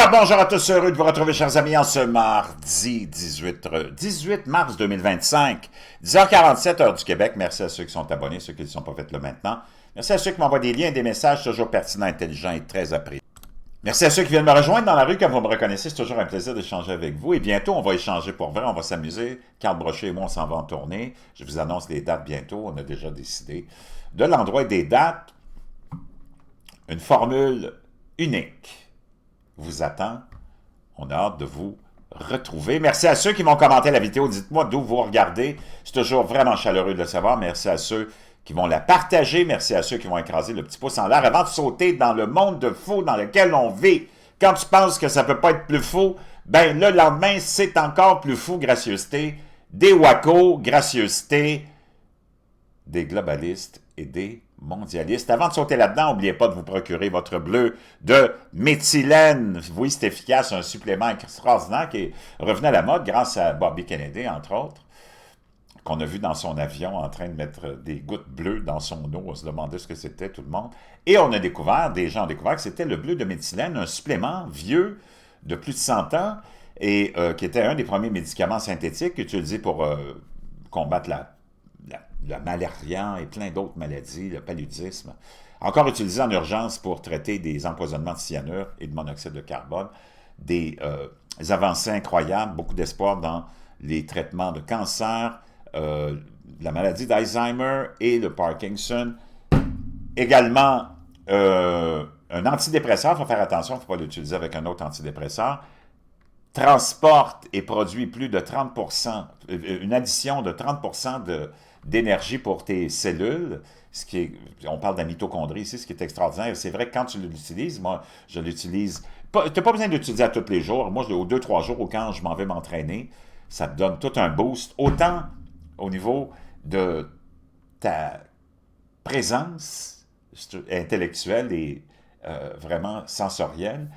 Bonjour à tous, heureux de vous retrouver, chers amis, en ce mardi 18 mars 2025, 10h47, heure du Québec. Merci à ceux qui sont abonnés, ceux qui ne sont pas faits là maintenant. Merci à ceux qui m'envoient des liens et des messages toujours pertinents, intelligents et très appréciés. Merci à ceux qui viennent me rejoindre dans la rue, comme vous me reconnaissez, c'est toujours un plaisir d'échanger avec vous. Et bientôt, on va échanger pour vrai, on va s'amuser. Carl Brochet et moi, on s'en va en tournée. Je vous annonce les dates bientôt, on a déjà décidé. De l'endroit et des dates, une formule unique vous attend. On a hâte de vous retrouver. Merci à ceux qui m'ont commenté la vidéo. Dites-moi d'où vous regardez. C'est toujours vraiment chaleureux de le savoir. Merci à ceux qui vont la partager. Merci à ceux qui vont écraser le petit pouce en l'air avant de sauter dans le monde de fou dans lequel on vit. Quand tu penses que ça ne peut pas être plus fou, ben le lendemain, c'est encore plus fou. Gracieuseté des wacos, gracieuseté des globalistes et des mondialistes. Avant de sauter là-dedans, n'oubliez pas de vous procurer votre bleu de méthylène. Oui, c'est efficace, un supplément extraordinaire qui est revenu à la mode grâce à Bobby Kennedy, entre autres, qu'on a vu dans son avion en train de mettre des gouttes bleues dans son eau. On se demandait ce que c'était, tout le monde. Et on a découvert, des gens ont découvert que c'était le bleu de méthylène, un supplément vieux de plus de 100 ans et qui était un des premiers médicaments synthétiques utilisés pour combattre la malaria et plein d'autres maladies, le paludisme, encore utilisé en urgence pour traiter des empoisonnements de cyanure et de monoxyde de carbone, des avancées incroyables, beaucoup d'espoir dans les traitements de cancer, la maladie d'Alzheimer et le Parkinson. Également, un antidépresseur, il faut faire attention, il ne faut pas l'utiliser avec un autre antidépresseur, transporte et produit plus de 30%, une addition de 30% d'énergie pour tes cellules, ce qui est, on parle de la mitochondrie ici, ce qui est extraordinaire. C'est vrai que quand tu l'utilises, moi, je l'utilise, tu n'as pas besoin de l'utiliser à tous les jours. Moi, aux 2-3 jours, ou quand je m'en vais m'entraîner, ça te donne tout un boost, autant au niveau de ta présence intellectuelle et vraiment sensorielle,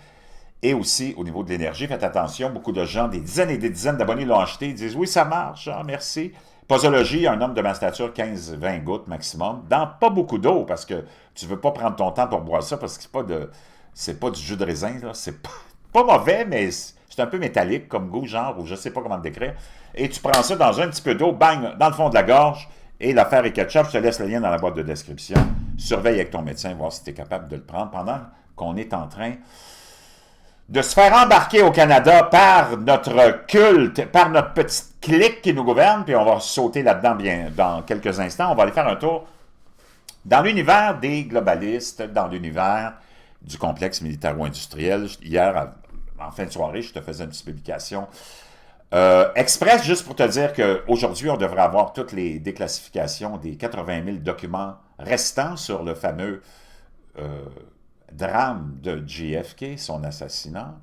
et aussi au niveau de l'énergie. Faites attention, beaucoup de gens, des dizaines et des dizaines d'abonnés l'ont acheté, ils disent « Oui, ça marche, ah, merci ». Posologie, un homme de ma stature, 15-20 gouttes maximum, dans pas beaucoup d'eau, parce que tu ne veux pas prendre ton temps pour boire ça, parce que c'est pas du jus de raisin, c'est pas mauvais, mais c'est un peu métallique comme goût, genre, ou je ne sais pas comment le décrire. Et tu prends ça dans un petit peu d'eau, bang, dans le fond de la gorge, et l'affaire est ketchup. Je te laisse le lien dans la boîte de description. Surveille avec ton médecin, voir si tu es capable de le prendre pendant qu'on est en train de se faire embarquer au Canada par notre culte, par notre petite clique qui nous gouverne, puis on va sauter là-dedans bien dans quelques instants. On va aller faire un tour dans l'univers des globalistes, dans l'univers du complexe militaro-industriel. Hier, en fin de soirée, je te faisais une petite publication express, juste pour te dire qu'aujourd'hui, on devrait avoir toutes les déclassifications des 80 000 documents restants sur le fameux drame de JFK, son assassinat.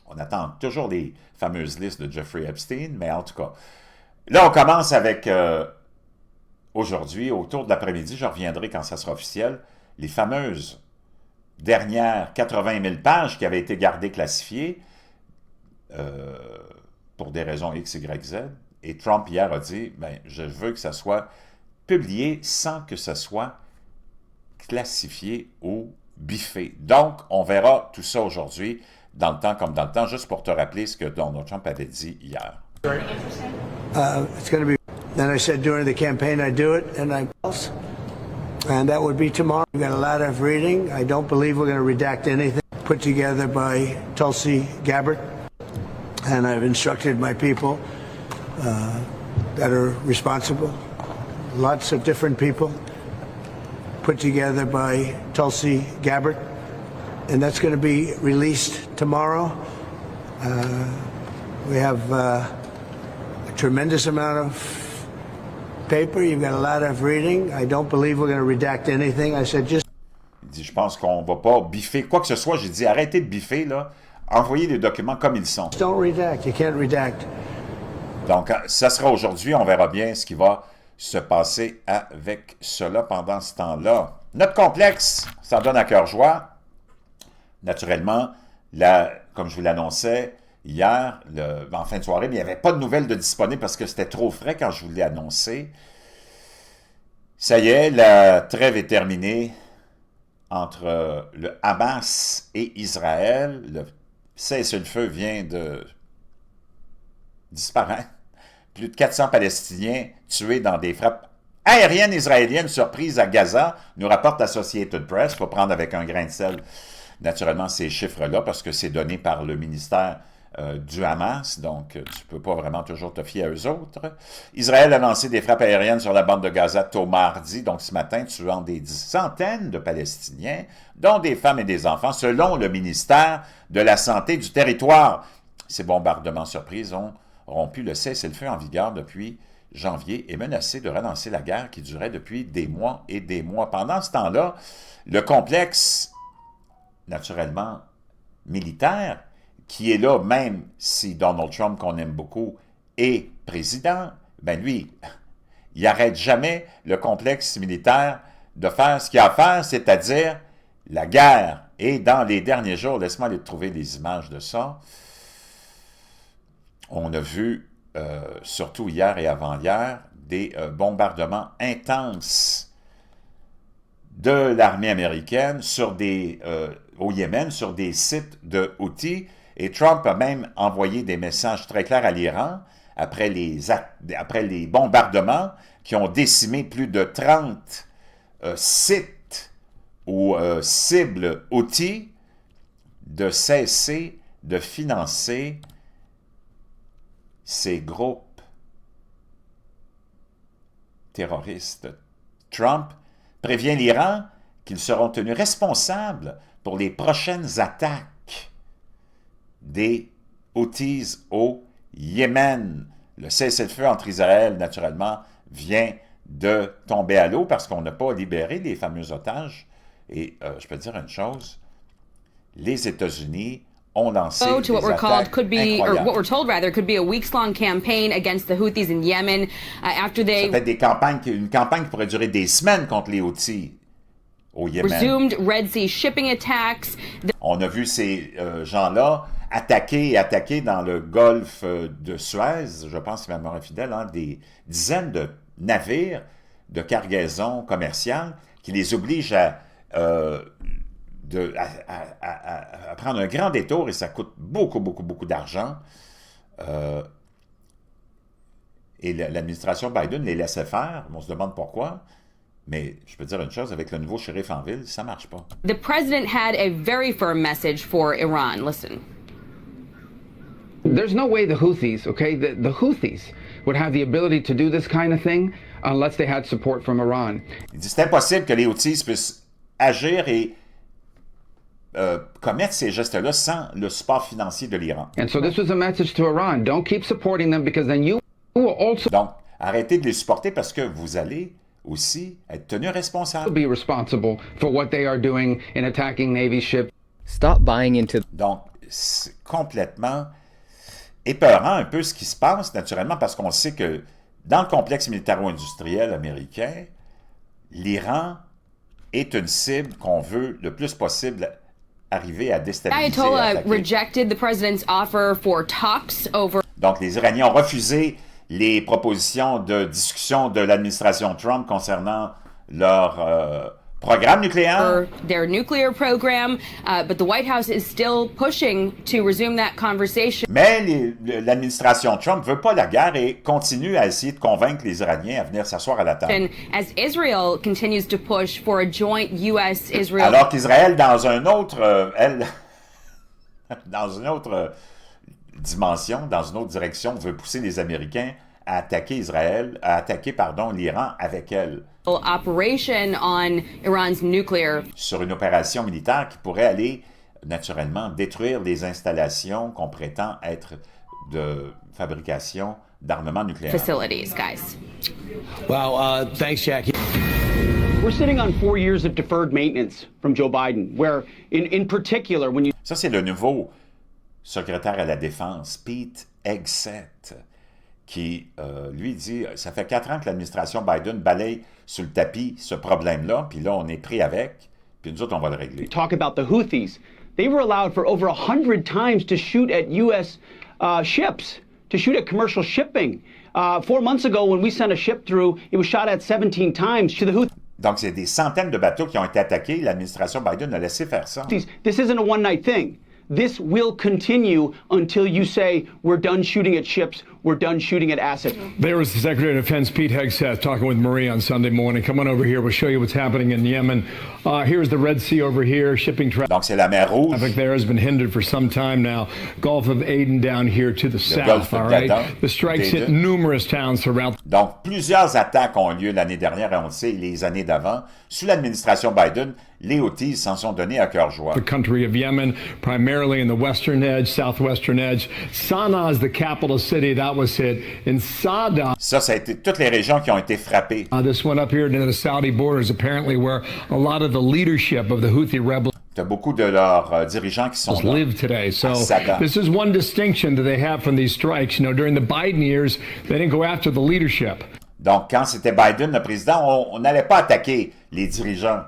On attend toujours les fameuses listes de Jeffrey Epstein, mais en tout cas, là, on commence avec, aujourd'hui, autour de l'après-midi, je reviendrai quand ça sera officiel, les fameuses dernières 80 000 pages qui avaient été gardées classifiées pour des raisons X, Y, Z. Et Trump, hier, a dit, ben, je veux que ça soit publié sans que ça soit classifié ou biffé. Donc, on verra tout ça aujourd'hui, dans le temps comme dans le temps, juste pour te rappeler ce que Donald Trump avait dit hier. It's going to be, and I said during the campaign I'd do it, and that would be tomorrow. We've got a lot of reading. I don't believe we're going to redact anything put together by Tulsi Gabbard, and I've instructed my people that are responsible, lots of different people, put together by Tulsi Gabbard, and that's going to be released tomorrow. We have a tremendous amount of paper. You've got a lot of reading. I don't believe we're going to redact anything. I said just... Il dit, je pense qu'on va pas biffer quoi que ce soit. J'ai dit, arrêtez de biffer, là. Envoyez les documents comme ils sont. Don't redact. You can't redact. Donc, ça sera aujourd'hui. On verra bien ce qui va se passer avec cela pendant ce temps-là. Notre complexe, ça donne à cœur joie. Naturellement, comme je vous l'annonçais hier, en fin de soirée, mais il n'y avait pas de nouvelles de disponibles parce que c'était trop frais quand je vous l'ai annoncé. Ça y est, la trêve est terminée entre le Hamas et Israël. cessez-le-feu vient de disparaître. Plus de 400 Palestiniens tués dans des frappes aériennes israéliennes surprises à Gaza, nous rapporte Associated Press. Il faut prendre avec un grain de sel, naturellement, ces chiffres-là, parce que c'est donné par le ministère du Hamas, donc tu ne peux pas vraiment toujours te fier à eux autres. Israël a lancé des frappes aériennes sur la bande de Gaza tôt mardi, donc ce matin, tuant des centaines de Palestiniens, dont des femmes et des enfants, selon le ministère de la Santé du territoire. Ces bombardements surprises ont rompu le cessez-le-feu en vigueur depuis janvier et menacé de relancer la guerre qui durait depuis des mois et des mois. Pendant ce temps-là, le complexe, naturellement, militaire, qui est là, même si Donald Trump, qu'on aime beaucoup, est président, ben lui, il n'arrête jamais le complexe militaire de faire ce qu'il a à faire, c'est-à-dire la guerre. Et dans les derniers jours, laisse-moi aller trouver des images de ça, on a vu, surtout hier et avant-hier, des bombardements intenses de l'armée américaine au Yémen, sur des sites de Houthis. Et Trump a même envoyé des messages très clairs à l'Iran après les bombardements qui ont décimé plus de 30 sites ou cibles Houthis de cesser de financer ces groupes terroristes. Trump prévient l'Iran qu'ils seront tenus responsables pour les prochaines attaques des Houthis au Yémen. Le cessez-le-feu entre Israël, naturellement, vient de tomber à l'eau parce qu'on n'a pas libéré les fameux otages. Et je peux te dire une chose, les États-Unis ont lancé des to what we're called attaques could be, or incroyables. what we're told rather, could be a weeks-long campaign against the Houthis in Yemen after they Ça fait une campagne qui pourrait durer des semaines contre les Houthis au Yémen. resumed Red Sea shipping attacks. On a vu ces gens-là attaquer dans le golfe de Suez, je pense, si ma mémoire est fidèle, des dizaines de navires de cargaison commerciale qui les obligent à prendre un grand détour et ça coûte beaucoup, beaucoup, beaucoup d'argent. Et l'administration Biden les laissait faire. On se demande pourquoi. Mais je peux dire une chose, avec le nouveau shérif en ville, ça ne marche pas. The president had a very firm message for Iran. Listen. There's no way the Houthis, okay, the Houthis would have the ability to do this kind of thing unless they had support from Iran. Il dit c'est impossible que les Houthis puissent agir et commettre ces gestes-là sans le support financier de l'Iran. And so this was a message to Iran. Don't keep supporting them because then you will also Donc, arrêtez de les supporter parce que vous allez aussi être tenus responsables. be responsible for what they are doing in attacking Navy ships. Stop buying into Donc, c'est complètement épeurant un peu ce qui se passe, naturellement, parce qu'on sait que dans le complexe militaro-industriel américain, l'Iran est une cible qu'on veut le plus possible arriver à déstabiliser. Ayatollah rejected the president's offer for talks over Donc, les Iraniens ont refusé les propositions de discussion de l'administration Trump concernant leur programme nucléaire. their nuclear program, but the White House is still pushing to resume that conversation. Mais l'administration Trump ne veut pas la guerre et continue à essayer de convaincre les Iraniens à venir s'asseoir à la table. And as Israel continues to push for a joint U.S.-Israel Alors qu'Israël, dans une autre dimension, dans une autre direction, veut pousser les Américains à attaquer l'Iran avec elle, operation on Iran's nuclear sur une opération militaire qui pourrait aller, naturellement, détruire les installations qu'on prétend être de fabrication d'armements nucléaires. facilities, guys. Wow, thanks, Jackie. We're sitting on 4 years of deferred maintenance from Joe Biden, where, in particular, when you Ça, c'est le nouveau secrétaire à la Défense, Pete Hegseth, qui, lui, dit « Ça fait 4 ans que l'administration Biden balaye sur le tapis ce problème-là, puis là, on est pris avec, puis nous autres, on va le régler. » talk about the Houthis, they were allowed for over 100 times to shoot at U.S. Ships, to shoot at commercial shipping. 4 months ago, when we sent a ship through, it was shot at 17 times to the Houthis. Donc, c'est des centaines de bateaux qui ont été attaqués. L'administration Biden a laissé faire ça. This isn't a one-night thing. this will continue until you say we're done shooting at ships, we're done shooting at assets. There was the Secretary of Defense, Pete Hegseth, talking with Marie on Sunday morning. Come on over here. We'll show you what's happening in Yemen. Here's the Red Sea over here. Shipping Donc, c'est la mer Rouge. traffic there has been hindered for some time now. Gulf of Aden down here to the south, all right? The strikes hit numerous towns throughout. Donc, plusieurs attaques ont eu lieu l'année dernière, et on le sait, les années d'avant. Sous l'administration Biden, les Houthis s'en sont donnés à cœur joie. The country of Yemen, primarily in the western edge, southwestern edge. Sana'a is the capital city. That was hit. In Sada, Ça a été toutes les régions qui ont été frappées. this went up here to the Saudi borders, apparently where a lot of the leadership of the Houthi rebels Il y a beaucoup de leurs dirigeants qui sont là. live today. So Sada. this is one distinction that they have from these strikes. You know, during the Biden years, they didn't go after the leadership. Donc, quand c'était Biden, le président, on n'allait pas attaquer les dirigeants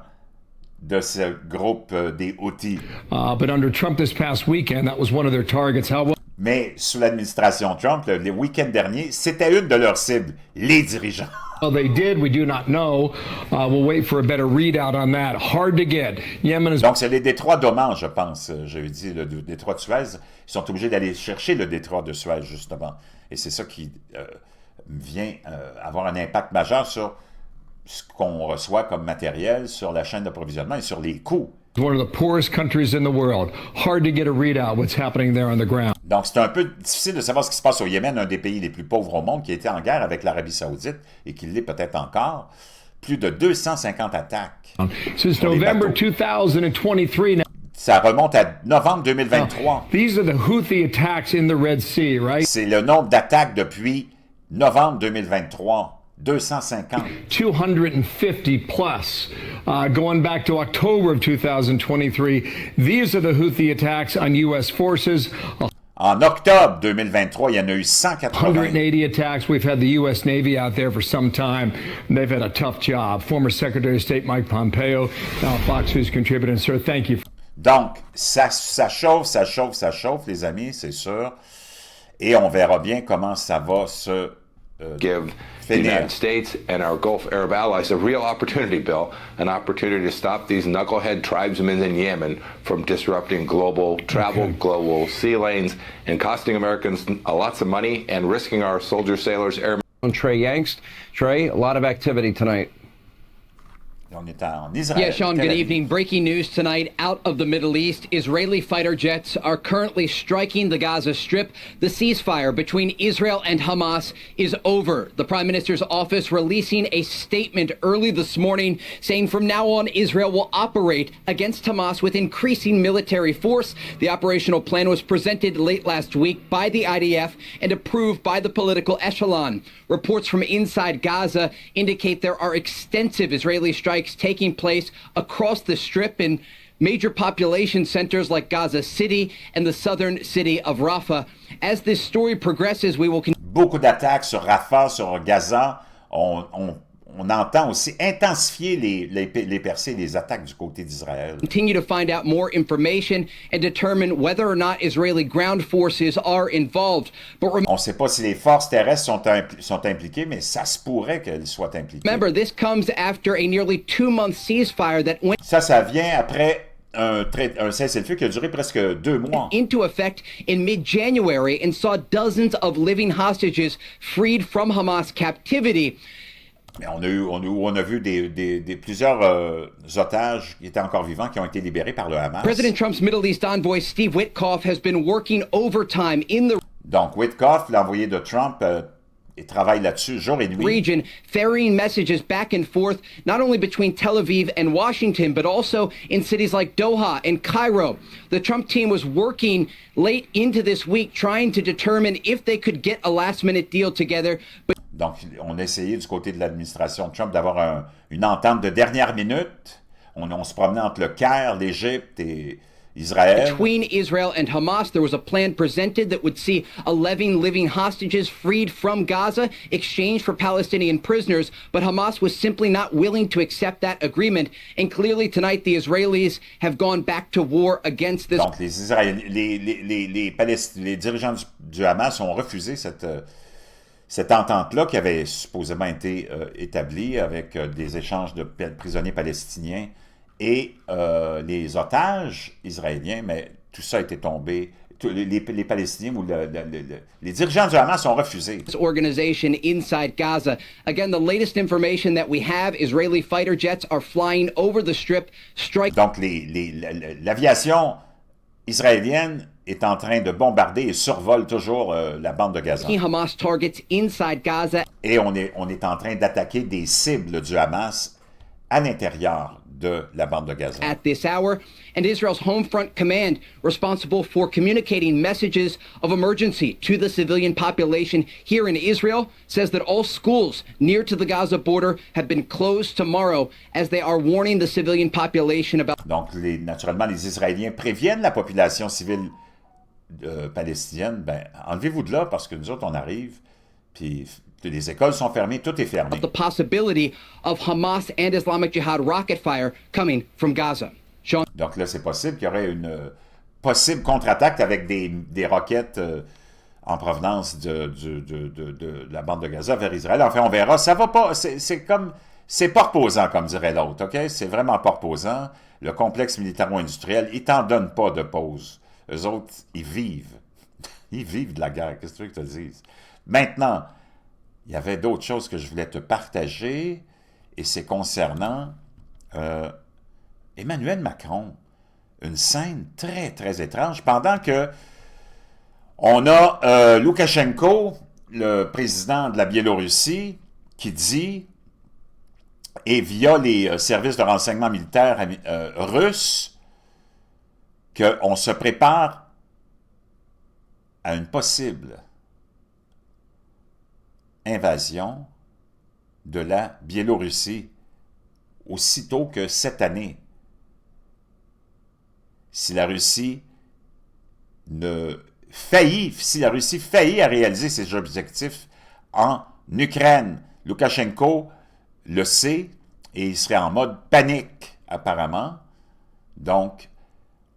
de ce groupe des Houthis. But under Trump this past weekend, that was one of their targets. How Mais sous l'administration Trump, le week-end dernier, c'était une de leurs cibles, les dirigeants. well they did, we do not know. We'll wait for a better readout on that. Hard to get. Yemen is Donc, c'est les détroits d'Oman, je pense. J'ai dit le détroit de Suez. Ils sont obligés d'aller chercher le détroit de Suez, justement. Et c'est ça qui vient avoir un impact majeur sur ce qu'on reçoit comme matériel, sur la chaîne d'approvisionnement et sur les coûts. one of the poorest countries in the world. Hard to get a readout what's happening there on the ground. Donc, c'est un peu difficile de savoir ce qui se passe au Yémen, un des pays les plus pauvres au monde, qui était en guerre avec l'Arabie Saoudite et qui l'est peut-être encore. Plus de 250 attaques. Since sur les November bateaux. 2023 now. Ça remonte à novembre 2023. These are the Houthi attacks in the Red Sea, right? C'est le nombre d'attaques depuis novembre 2023. 250. 250 plus. Going back to October of 2023, these are the Houthi attacks on U.S. forces. En octobre 2023, il y en a eu 180. 180 attacks. We've had the U.S. Navy out there for some time. And they've had a tough job. Former Secretary of State Mike Pompeo, now a Fox News contributor. And sir, thank you. Donc, ça chauffe, les amis, c'est sûr. Et on verra bien comment ça va se give the United States and our Gulf Arab allies a real opportunity, Bill, an opportunity to stop these knucklehead tribesmen in Yemen from disrupting global travel, global sea lanes, and costing Americans lots of money and risking our soldiers, sailors, airmen. Trey Yangst. Trey, a lot of activity tonight. On est en Israël. Yeah, Sean, good evening. Breaking news tonight out of the Middle East. Israeli fighter jets are currently striking the Gaza Strip. The ceasefire between Israel and Hamas is over. The Prime Minister's office releasing a statement early this morning saying from now on, Israel will operate against Hamas with increasing military force. The operational plan was presented late last week by the IDF and approved by the political echelon. Reports from inside Gaza indicate there are extensive Israeli strikes taking place across the Strip in major population centers like Gaza City and the southern city of Rafah. As this story progresses, we will beaucoup d'attaques sur Rafah, sur Gaza. On entend aussi intensifier les percées, les attaques du côté d'Israël. Continue to find out more information and determine whether or not Israeli ground forces are involved. But on ne sait pas si les forces terrestres sont impliquées, mais ça se pourrait qu'elles soient impliquées. Remember, this comes after a nearly 2-month ceasefire that went Ça vient après un cessez-le-feu qui a duré presque 2 mois. Into effect in mid-January and saw dozens of living hostages freed from Hamas captivity. Mais on a vu plusieurs otages qui étaient encore vivants qui ont été libérés par le Hamas. President Trump's Middle East envoy Steve Witkoff has been working overtime in the Donc Witkoff, l'envoyé de Trump, il travaille là-dessus jour et nuit. Region, ferrying messages back and forth, not only between Tel Aviv and Washington, but also in cities like Doha and Cairo. The Trump team was working late into this week trying to determine if they could get a last-minute deal together. But donc, on a essayé du côté de l'administration Trump d'avoir une entente de dernière minute. On se promenait entre le Caire, l'Égypte et Israel. Between Israel and Hamas, there was a plan presented that would see 11 living hostages freed from Gaza, exchanged for Palestinian prisoners, but Hamas was simply not willing to accept that agreement. And clearly tonight, the Israelis have gone back to war against this. Donc, les dirigeants du Hamas ont refusé cette entente-là qui avait supposément été établie avec des échanges de prisonniers palestiniens et les otages israéliens, mais tout ça a été tombé. Les Palestiniens ou les dirigeants du Hamas ont refusé. Organization inside Gaza. Again, the latest information that we have, Israeli fighter jets are flying over the strip, Donc, l'aviation israélienne est en train de bombarder et survole toujours la bande de Gaza. Hamas targets inside Gaza. Et on est en train d'attaquer des cibles du Hamas à l'intérieur de la bande de Gaza. At this hour, and Israel's Home Front Command, responsible for communicating messages of emergency to the civilian population here in Israel, says that all schools near to the Gaza border have been closed tomorrow as they are warning the civilian population about... Donc, naturellement, les Israéliens préviennent la population civile palestinienne, ben, enlevez-vous de là parce que nous autres, on arrive, puis les écoles sont fermées, tout est fermé. The possibility of Hamas and Islamic Jihad rocket fire coming from Gaza. Sean... Donc là, c'est possible qu'il y aurait une possible contre-attaque avec des roquettes en provenance de la bande de Gaza vers Israël. Enfin, on verra. Ça va pas. C'est comme... C'est pas reposant, comme dirait l'autre, OK? C'est vraiment pas reposant. Le complexe militaro-industriel, il t'en donne pas de pause. Eux autres, ils vivent. Ils vivent de la guerre. Qu'est-ce que tu veux que je te dise? Maintenant, il y avait d'autres choses que je voulais te partager, et c'est concernant Emmanuel Macron. Une scène très, très étrange. Pendant que on a Loukachenko, le président de la Biélorussie, qui dit, et via les services de renseignement militaire russes, qu'on se prépare à une possible invasion de la Biélorussie aussitôt que cette année. Si la Russie faillit à réaliser ses objectifs en Ukraine, Loukachenko le sait et il serait en mode panique apparemment. Donc,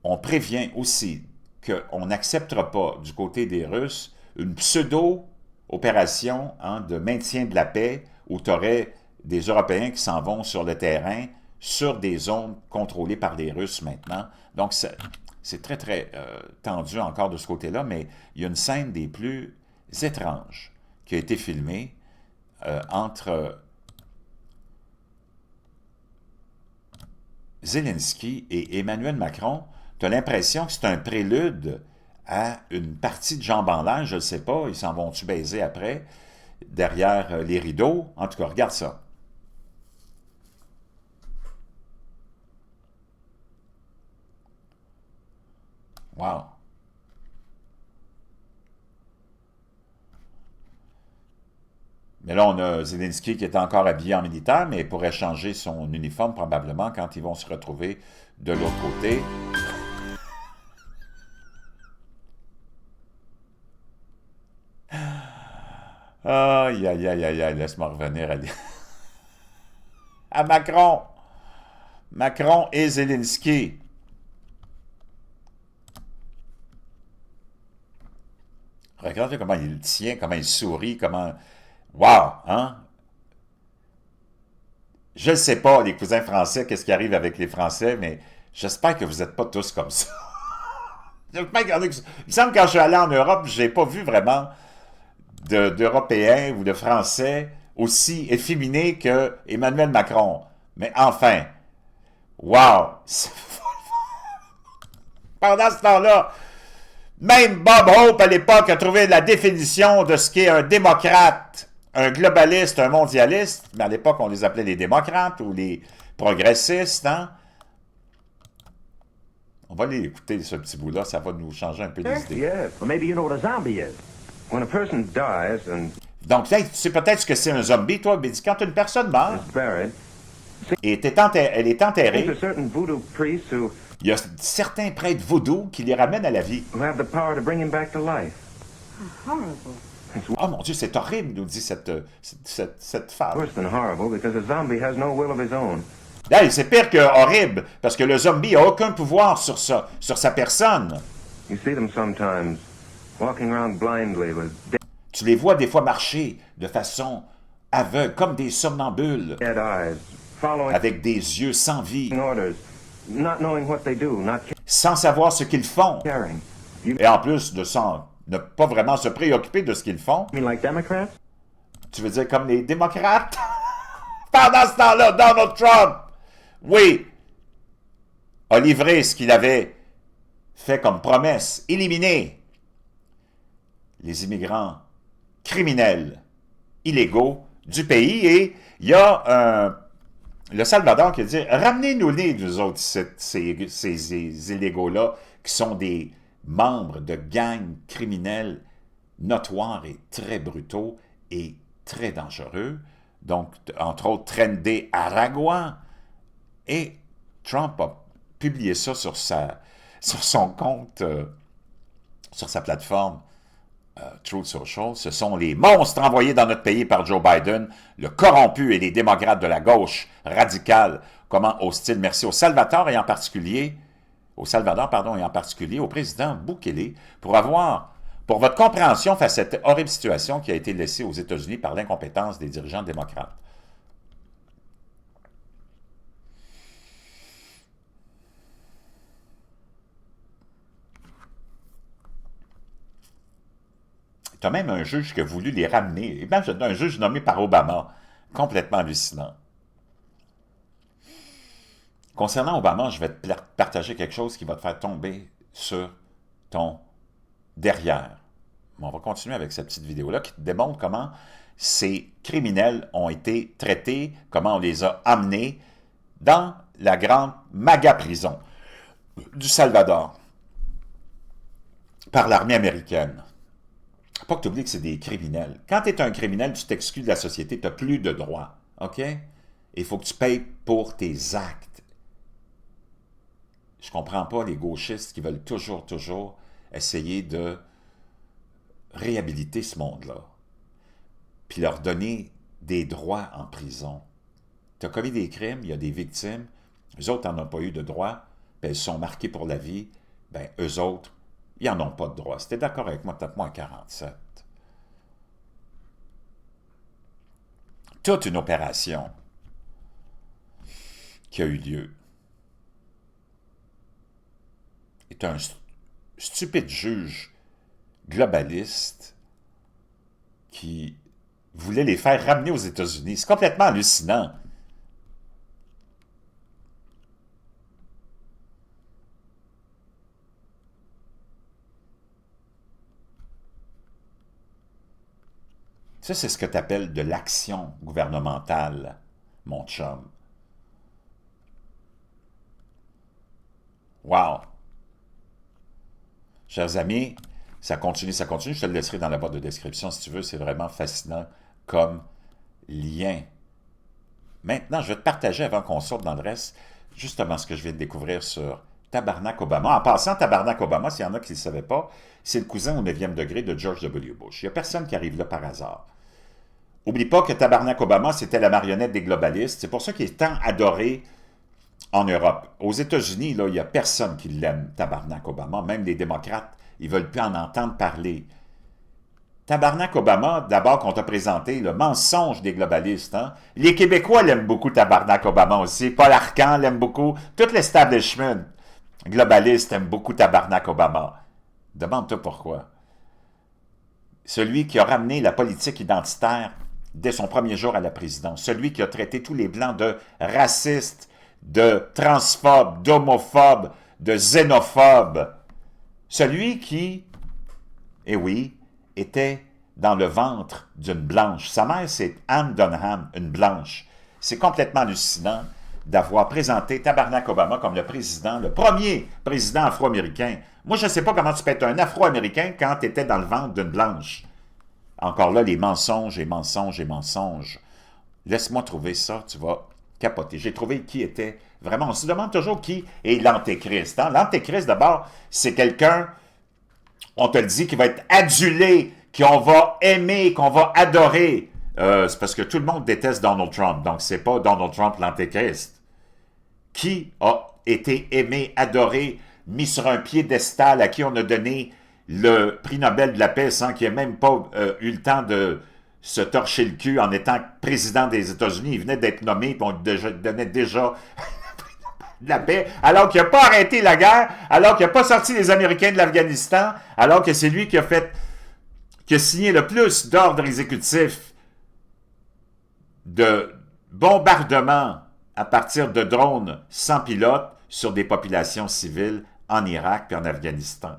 on prévient aussi qu'on n'acceptera pas du côté des Russes une pseudo-opération de maintien de la paix où tu aurais des Européens qui s'en vont sur le terrain, sur des zones contrôlées par les Russes maintenant. Donc, c'est très, très tendu encore de ce côté-là, mais il y a une scène des plus étranges qui a été filmée entre Zelensky et Emmanuel Macron. Tu as l'impression que c'est un prélude à une partie de jambes en l'air, je ne sais pas, ils s'en vont-tu baiser après, derrière les rideaux? En tout cas, regarde ça. Wow! Mais là, on a Zelensky qui est encore habillé en militaire, mais il pourrait changer son uniforme probablement quand ils vont se retrouver de l'autre côté. Aïe, aïe, aïe, aïe, aïe, laisse-moi revenir à Macron. Macron et Zelensky. Regardez comment il tient, comment il sourit, comment... Wow! Hein? Je ne sais pas, les cousins français, qu'est-ce qui arrive avec les Français, mais j'espère que vous n'êtes pas tous comme ça. Il me semble que quand je suis allé en Europe, je n'ai pas vu vraiment d'Européens ou de Français aussi efféminés que Emmanuel Macron. Mais enfin, wow! Pendant ce temps-là, même Bob Hope, à l'époque, a trouvé la définition de ce qu'est un démocrate, un globaliste, un mondialiste. Mais à l'époque, on les appelait les démocrates ou les progressistes. Hein? On va aller écouter ce petit bout-là, ça va nous changer un peu les idées. Donc, tu sais peut-être ce que c'est un zombie, toi, mais quand une personne meurt et elle est enterrée, il y a certains prêtres vaudous qui les ramènent à la vie. Oh mon Dieu, c'est horrible, nous dit cette femme. Hey, c'est pire que horrible, parce que le zombie n'a aucun pouvoir sur sa personne. Tu les vois des fois marcher de façon aveugle, comme des somnambules, sans savoir ce qu'ils font. Et en plus de ne pas vraiment se préoccuper de ce qu'ils font. Tu veux dire comme les démocrates? Pendant ce temps-là, Donald Trump, oui, a livré ce qu'il avait fait comme promesse, éliminer les immigrants criminels illégaux du pays. Et il y a le Salvador qui a dit « Ramenez-nous-les, nous autres, ces illégaux-là, qui sont des membres de gangs criminels notoires et très brutaux et très dangereux. » Donc, entre autres, Trendé Aragua. Et Trump a publié ça sur son compte, sur sa plateforme Truth Social. Ce sont les monstres envoyés dans notre pays par Joe Biden, le corrompu et les démocrates de la gauche radicale. Comment hostile? Merci au Salvador et en particulier au président Bukele pour votre compréhension face à cette horrible situation qui a été laissée aux États-Unis par l'incompétence des dirigeants démocrates. Tu as même un juge qui a voulu les ramener. Imagine un juge nommé par Obama. Complètement hallucinant. Concernant Obama, je vais te partager quelque chose qui va te faire tomber sur ton derrière. Mais on va continuer avec cette petite vidéo-là qui te démontre comment ces criminels ont été traités, comment on les a amenés dans la grande MAGA-prison du Salvador par l'armée américaine. Pas que tu oublies que c'est des criminels. Quand tu es un criminel, tu t'exclus de la société, tu n'as plus de droits. OK? Il faut que tu payes pour tes actes. Je ne comprends pas les gauchistes qui veulent toujours essayer de réhabiliter ce monde-là, puis leur donner des droits en prison. Tu as commis des crimes, il y a des victimes, eux autres n'en ont pas eu de droits, ben, ils sont marqués pour la vie, ben, eux autres, ils n'en ont pas de droits. Si tu es d'accord avec moi, tape-moi un 47. Toute une opération qui a eu lieu. Est un stupide juge globaliste qui voulait les faire ramener aux États-Unis. C'est complètement hallucinant. Ça, c'est ce que tu appelles de l'action gouvernementale, mon chum. Wow! Chers amis, ça continue. Je te le laisserai dans la boîte de description si tu veux. C'est vraiment fascinant comme lien. Maintenant, je vais te partager, avant qu'on sorte dans le reste, justement ce que je viens de découvrir sur Tabarnak Obama. En passant, Tabarnak Obama, s'il y en a qui ne le savaient pas, c'est le cousin au 9e degré de George W. Bush. Il n'y a personne qui arrive là par hasard. N'oublie pas que Tabarnak Obama, c'était la marionnette des globalistes. C'est pour ça qu'il est tant adoré en Europe. Aux États-Unis, là, il n'y a personne qui l'aime, Tabarnak Obama. Même les démocrates, ils ne veulent plus en entendre parler. Tabarnak Obama, d'abord qu'on t'a présenté le mensonge des globalistes. Hein? Les Québécois l'aiment beaucoup, Tabarnak Obama aussi. Paul Arcand l'aime beaucoup. Tout l'establishment globaliste aime beaucoup Tabarnak Obama. Demande-toi pourquoi. Celui qui a ramené la politique identitaire dès son premier jour à la présidence. Celui qui a traité tous les Blancs de racistes, de transphobes, d'homophobes, de xénophobes. Celui qui, eh oui, était dans le ventre d'une blanche. Sa mère, c'est Anne Dunham, une blanche. C'est complètement hallucinant d'avoir présenté Tabarnak Obama comme le président, le premier président afro-américain. Moi, je ne sais pas comment tu peux être un afro-américain quand tu étais dans le ventre d'une blanche. Encore là, les mensonges et mensonges et mensonges. Laisse-moi trouver ça, tu vas capoter. J'ai trouvé qui était vraiment... On se demande toujours qui est l'Antéchrist. Hein? L'Antéchrist, d'abord, c'est quelqu'un, on te le dit, qui va être adulé, qu'on va aimer, qu'on va adorer. C'est parce que tout le monde déteste Donald Trump, donc c'est pas Donald Trump l'Antéchrist. Qui a été aimé, adoré, mis sur un piédestal, à qui on a donné le prix Nobel de la paix sans qu'il ait même pas eu le temps de se torcher le cul en étant président des États-Unis. Il venait d'être nommé, puis on donnait déjà le prix Nobel de la paix, alors qu'il n'a pas arrêté la guerre, alors qu'il n'a pas sorti les Américains de l'Afghanistan, alors que c'est lui qui a signé le plus d'ordres exécutifs de bombardement à partir de drones sans pilote sur des populations civiles en Irak et en Afghanistan.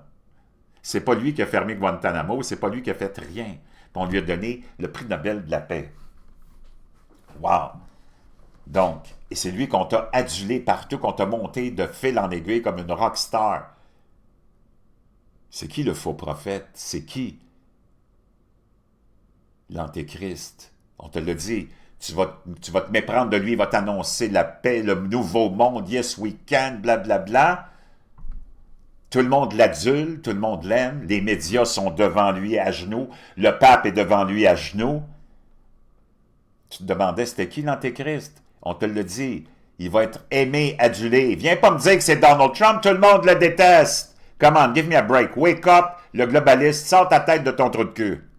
C'est pas lui qui a fermé Guantanamo, c'est pas lui qui a fait rien. Puis on lui a donné le prix Nobel de la paix. Wow! Donc, et c'est lui qu'on t'a adulé partout, qu'on t'a monté de fil en aiguille comme une rockstar. C'est qui le faux prophète? C'est qui? L'Antéchrist. On te l'a dit. Tu vas te méprendre de lui, il va t'annoncer la paix, le nouveau monde, yes we can, blablabla. Tout le monde l'adule, tout le monde l'aime, les médias sont devant lui à genoux, le pape est devant lui à genoux. Tu te demandais c'était qui l'Antéchrist? On te le dit, il va être aimé, adulé. Viens pas me dire que c'est Donald Trump, tout le monde le déteste. Come on, give me a break. Wake up, le globaliste, sors ta tête de ton trou de cul.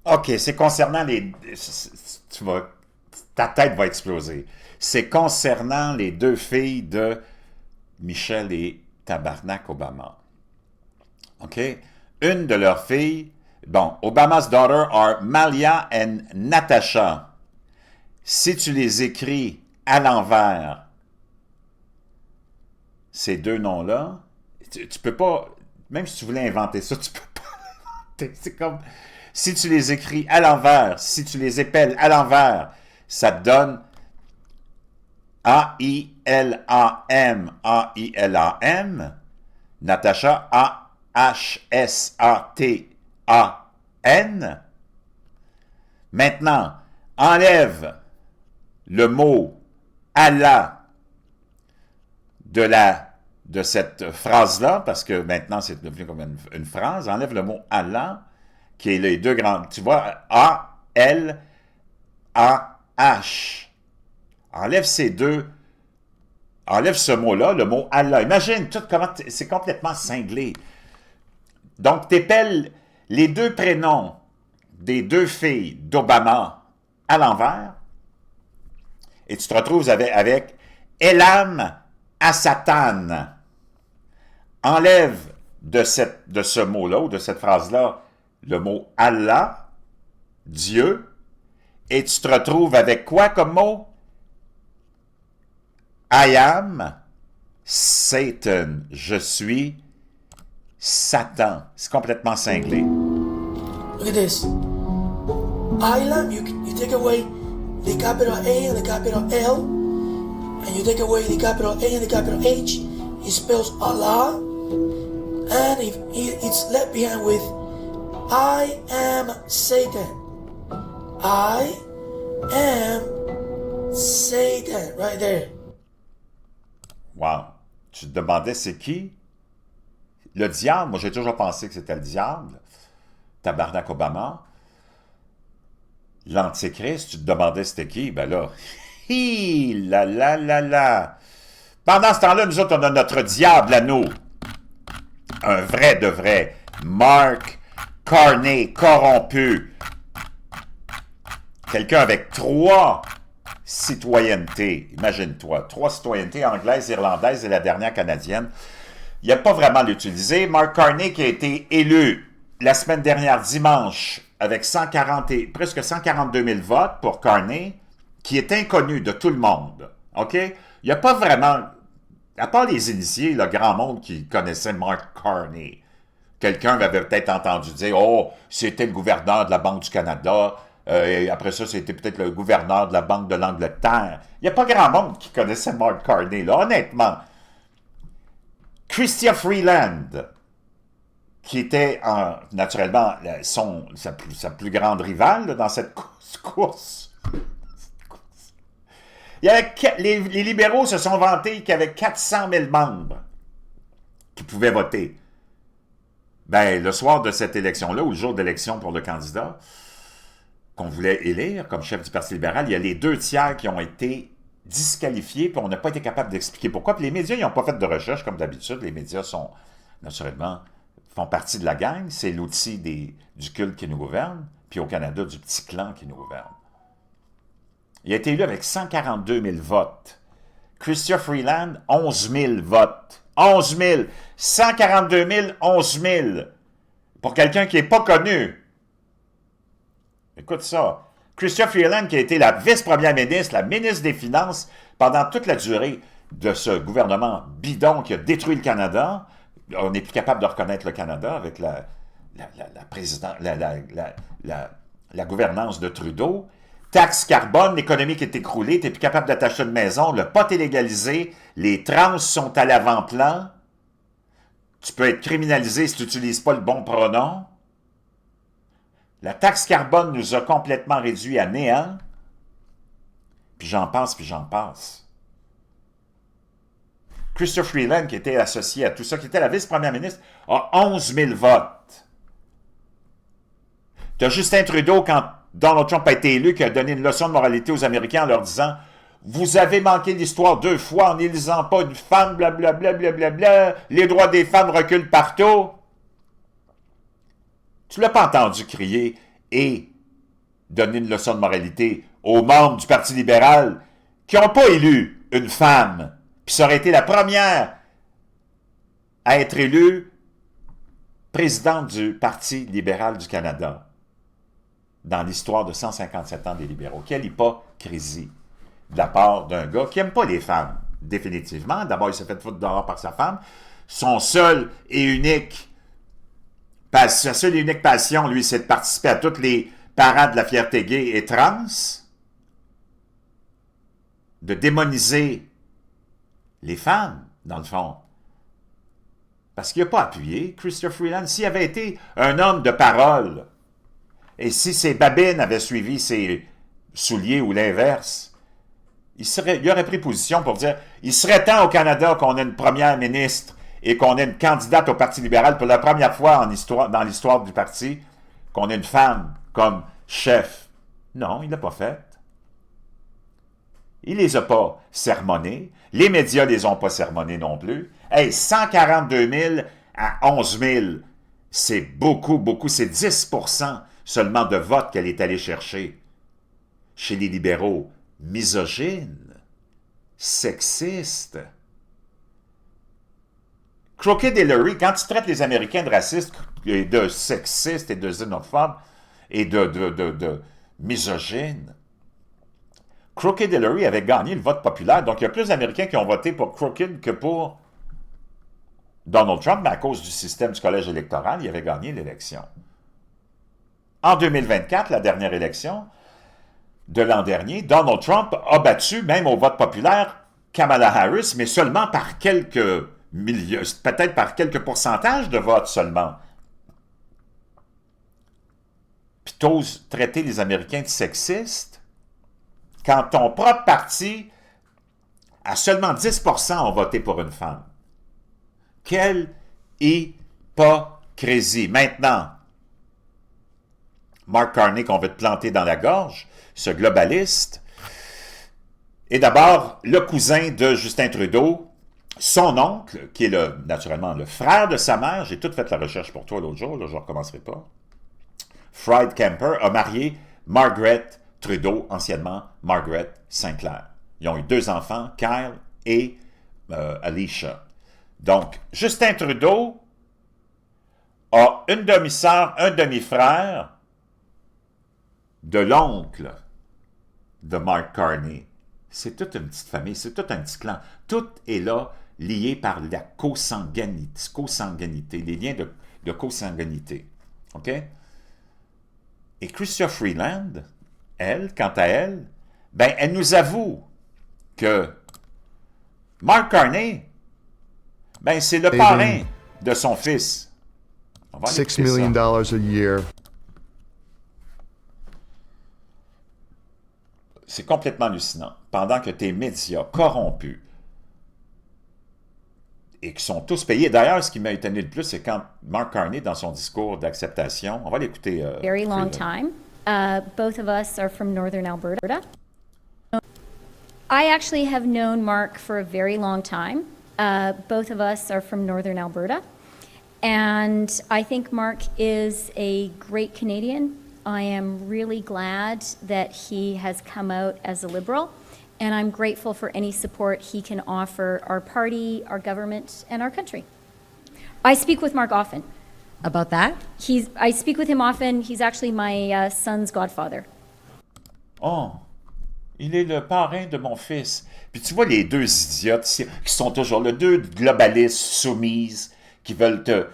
OK, c'est concernant les... ta tête va exploser. C'est concernant les deux filles de Michelle et Tabarnak Obama. OK? Une de leurs filles, bon, Obama's daughter are Malia and Natasha. Si tu les écris à l'envers, ces deux noms-là, tu peux pas, même si tu voulais inventer ça, tu peux pas l'inventer. C'est comme... Si tu les écris à l'envers, si tu les épelles à l'envers, ça te donne A-I-L-A-M, Natasha, A-H-S-A-T-A-N. Maintenant, enlève le mot Allah de cette phrase-là, parce que maintenant c'est devenu comme une phrase, enlève le mot Allah, qui est les deux grands, tu vois, A-L-A-H. Enlève ces deux, enlève ce mot-là, le mot Allah. Imagine tout comment c'est complètement cinglé. Donc, tu épelles les deux prénoms des deux filles d'Obama à l'envers, et tu te retrouves avec Elam Asatan. Enlève de ce mot-là, ou de cette phrase-là, le mot Allah, Dieu, et tu te retrouves avec quoi comme mot? I am Satan. Je suis Satan. C'est complètement cinglé. Look at this. Islam, you take away the capital A and the capital L, and you take away the capital A and the capital H, it spells Allah, and it's left behind with I am Satan. I am Satan, right there. Wow. Tu te demandais c'est qui? Le diable. Moi, j'ai toujours pensé que c'était le diable. Tabarnak Obama. L'Antéchrist, tu te demandais c'était qui? Ben là, hi, la la la la. Pendant ce temps-là, nous autres, on a notre diable à nous. Un vrai de vrai. Mark Carney, corrompu. Quelqu'un avec 3 citoyennetés. Imagine-toi, 3 citoyennetés, anglaise, irlandaise et la dernière canadienne. Il n'a pas vraiment l'utilisé. Mark Carney qui a été élu la semaine dernière, dimanche, avec presque 142 000 votes pour Carney, qui est inconnu de tout le monde. OK? Il n'y a pas vraiment, à part les initiés, le grand monde qui connaissait Mark Carney. Quelqu'un avait peut-être entendu dire « Oh, c'était le gouverneur de la Banque du Canada. Et après ça, c'était peut-être le gouverneur de la Banque de l'Angleterre. » Il n'y a pas grand monde qui connaissait Mark Carney, là, honnêtement. Chrystia Freeland, qui était naturellement sa plus grande rivale là, dans cette course. Il y avait, les libéraux se sont vantés qu'il y avait 400 000 membres qui pouvaient voter. Ben, le soir de cette élection-là, ou le jour d'élection pour le candidat qu'on voulait élire comme chef du Parti libéral, il y a les 2 tiers qui ont été disqualifiés, puis on n'a pas été capable d'expliquer pourquoi. Puis les médias, ils n'ont pas fait de recherche, comme d'habitude. Les médias sont, naturellement, font partie de la gang. C'est l'outil du culte qui nous gouverne, puis au Canada, du petit clan qui nous gouverne. Il a été élu avec 142 000 votes Chrystia Freeland, 11 000 votes. 11 000. 142 000, 11 000. Pour quelqu'un qui n'est pas connu. Écoute ça. Chrystia Freeland, qui a été la vice-première ministre, la ministre des Finances, pendant toute la durée de ce gouvernement bidon qui a détruit le Canada. On n'est plus capable de reconnaître le Canada avec la gouvernance de Trudeau. Taxe carbone, l'économie qui est écroulée, tu n'es plus capable de t'acheter une maison, le pot est légalisé, les trans sont à l'avant-plan, tu peux être criminalisé si tu n'utilises pas le bon pronom. La taxe carbone nous a complètement réduits à néant, puis j'en passe, puis j'en passe. Chrystia Freeland, qui était associée à tout ça, qui était la vice-première ministre, a 11 000 votes. Tu as Justin Trudeau, quand Donald Trump a été élu, qui a donné une leçon de moralité aux Américains en leur disant « Vous avez manqué l'histoire 2 fois en n'élisant pas une femme, blablabla, blablabla, les droits des femmes reculent partout. » Tu ne l'as pas entendu crier et donner une leçon de moralité aux membres du Parti libéral qui n'ont pas élu une femme, puis ça aurait été la première à être élue présidente du Parti libéral du Canada dans l'histoire de 157 ans des libéraux. Quelle hypocrisie de la part d'un gars qui n'aime pas les femmes, définitivement. D'abord, il s'est fait foutre dehors par sa femme. Sa seule et unique passion, lui, c'est de participer à toutes les parades de la fierté gay et trans, de démoniser les femmes, dans le fond. Parce qu'il n'a pas appuyé Chrystia Freeland. S'il avait été un homme de parole, et si ses babines avaient suivi ses souliers ou l'inverse, il aurait pris position pour dire « Il serait temps au Canada qu'on ait une première ministre et qu'on ait une candidate au Parti libéral pour la première fois dans l'histoire du parti, qu'on ait une femme comme chef. » Non, il ne l'a pas fait. Il ne les a pas sermonnés. Les médias ne les ont pas sermonnés non plus. Hey, 142 000 à 11 000, c'est beaucoup, beaucoup. C'est 10 % seulement de votes qu'elle est allée chercher chez les libéraux. Misogynes, sexistes. Crooked Hillary, quand tu traites les Américains de racistes, et de sexistes et de xénophobes et de misogynes, Crooked Hillary avait gagné le vote populaire. Donc, il y a plus d'Américains qui ont voté pour Crooked que pour Donald Trump, mais à cause du système du collège électoral, il avait gagné l'élection. En 2024, la dernière élection de l'an dernier, Donald Trump a battu, même au vote populaire, Kamala Harris, mais seulement par quelques milliers, peut-être par quelques pourcentages de votes seulement. Puis t'oses traiter les Américains de sexistes quand ton propre parti a seulement 10 % ont voté pour une femme. Quelle hypocrisie. Maintenant, Mark Carney qu'on veut te planter dans la gorge, ce globaliste, est d'abord le cousin de Justin Trudeau, son oncle, qui est naturellement le frère de sa mère. J'ai tout fait la recherche pour toi l'autre jour, là, je ne recommencerai pas. Fred Kemper a marié Margaret Trudeau, anciennement Margaret Sinclair. Ils ont eu 2 enfants, Kyle et Alicia. Donc, Justin Trudeau a une demi-sœur, un demi-frère de l'oncle de Mark Carney. C'est toute une petite famille, c'est tout un petit clan. Tout est là, lié par la consanguinité, les liens de consanguinité. OK? Et Chrystia Freeland, elle, quant à elle, ben, elle nous avoue que Mark Carney, ben, c'est le parrain de son fils. $6 million a year. C'est complètement hallucinant. Pendant que tes médias corrompus et qui sont tous payés. D'ailleurs, ce qui m'a étonné le plus, c'est quand Mark Carney, dans son discours d'acceptation, on va l'écouter. Very long time. Both of us are from northern Alberta. I actually have known Mark for a very long time. Both of us are from northern Alberta. And I think Mark is a great Canadian. I am really glad that he has come out as a Liberal. and I'm grateful for any support he can offer our party, our government, and our country. I speak with Mark often. About that? I speak with him often. He's actually my son's godfather. Oh, il est le parrain de mon fils. Puis tu vois les deux idiotes ici, qui sont toujours là, deux globalistes soumises, qui veulent te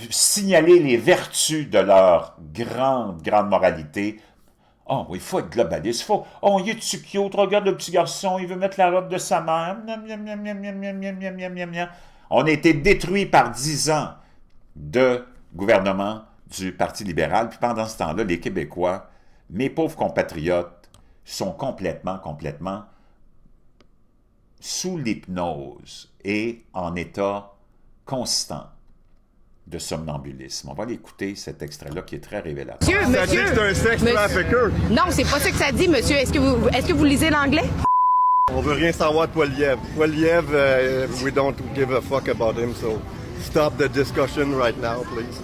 signaler les vertus de leur grande moralité. Oh, il faut être globaliste. Il faut. Oh, il est-tu cute? Regarde le petit garçon, il veut mettre la robe de sa mère. On a été détruits par 10 ans de gouvernement du Parti libéral. Puis pendant ce temps-là, les Québécois, mes pauvres compatriotes, sont complètement sous l'hypnose et en état constant de somnambulisme. On va aller écouter cet extrait-là qui est très révélateur. Monsieur, Ça dit que c'est un sex trafficker. Non, c'est pas ça que ça dit, monsieur. Est-ce que vous lisez l'anglais? On veut rien savoir de Poiliev. Poiliev, we don't give a fuck about him, so stop the discussion right now, please.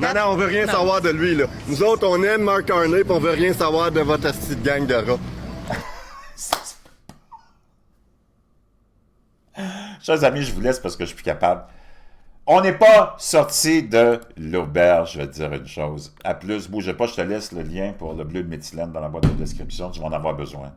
Non, on veut rien savoir de lui, là. Nous autres, on aime Mark Carney, puis on veut rien savoir de votre petite gang de rats. Chers amis, je vous laisse parce que je suis plus capable. On n'est pas sorti de l'auberge, je vais te dire une chose. À plus, bougez pas, je te laisse le lien pour le bleu de méthylène dans la boîte de description, tu vas en avoir besoin.